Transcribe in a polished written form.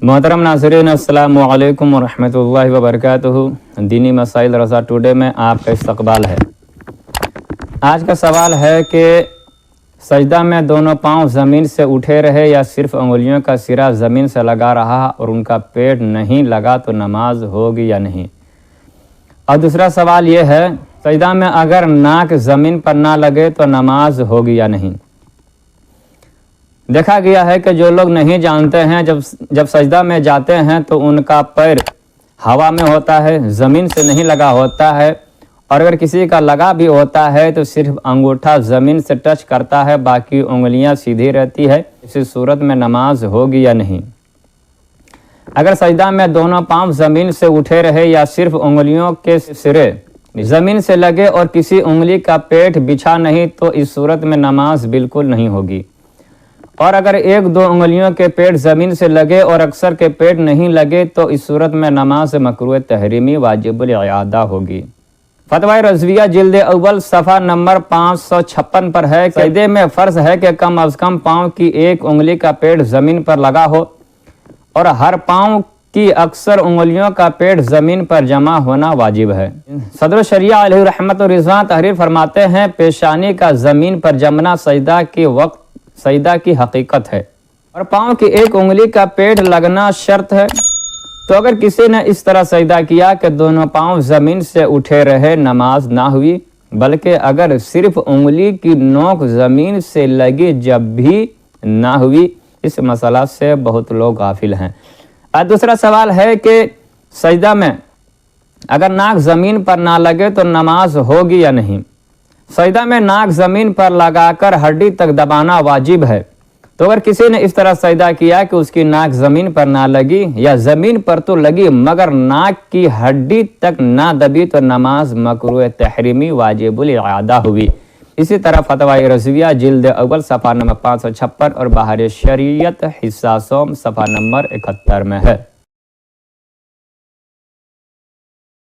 मोहतरम नाज़रीन, अस्सलामु अलैकुम वरहमतुल्लाहि वबरकातुहू। दीनी मसाइल रज़ा टुडे में आपका इस्तकबाल है। आज का सवाल है कि सजदा में दोनों पाँव ज़मीन से उठे रहे या सिर्फ उंगलियों का सिरा ज़मीन से लगा रहा और उनका पेट नहीं लगा तो नमाज होगी या नहीं। और दूसरा सवाल ये है, सजदा में अगर नाक ज़मीन पर ना लगे तो नमाज होगी या नहीं। देखा गया है कि जो लोग नहीं जानते हैं, जब सजदा में जाते हैं तो उनका पैर हवा में होता है, ज़मीन से नहीं लगा होता है, और अगर किसी का लगा भी होता है तो सिर्फ अंगूठा ज़मीन से टच करता है, बाकी उंगलियां सीधी रहती है। इसी सूरत में नमाज होगी या नहीं। अगर सजदा में दोनों पाँव ज़मीन से उठे रहे या सिर्फ उंगलियों के सिरे ज़मीन से लगे और किसी उंगली का पेट बिछा नहीं तो इस सूरत में नमाज बिल्कुल नहीं होगी। और अगर एक दो उंगलियों के पेट ज़मीन से लगे और अक्सर के पेट नहीं लगे तो इस सूरत में नमाज मकरूह तहरीमी वाजिबुल इआदा होगी। फतवा रज़विया जिल्द अव्वल सफ़ा नंबर 556 पर है, सजदे में फ़र्ज़ है कि कम अज़ कम पाँव की एक उंगली का पेट ज़मीन पर लगा हो और हर पाँव की अक्सर उंगलियों का पेट ज़मीन पर जमा होना वाजिब है। सदर शरिया अलैहि रहमत व रिज़वान तहरीर फरमाते हैं, पेशानी का ज़मीन पर जमना सजदा के वक्त सजदा की हकीकत है और पाँव की एक उंगली का पेट लगना शर्त है। तो अगर किसी ने इस तरह सजदा किया कि दोनों पाँव ज़मीन से उठे रहे, नमाज ना हुई, बल्कि अगर सिर्फ उंगली की नोक ज़मीन से लगी जब भी ना हुई। इस मसला से बहुत लोग गाफिल हैं। और दूसरा सवाल है कि सजदा में अगर नाक ज़मीन पर ना लगे तो नमाज होगी या नहीं। सजदा में नाक ज़मीन पर लगाकर हड्डी तक दबाना वाजिब है। तो अगर किसी ने इस तरह सजदा किया कि उसकी नाक ज़मीन पर ना लगी या ज़मीन पर तो लगी मगर नाक की हड्डी तक ना दबी तो नमाज मकरूह तहरीमी वाजिबुल इआदा हुई। इसी तरह फतवा रज़विया जिल्द अव्वल सफ़ा नंबर 556 और बहार शरीयत हिस्सा सोम सफ़ा नंबर 71 में है।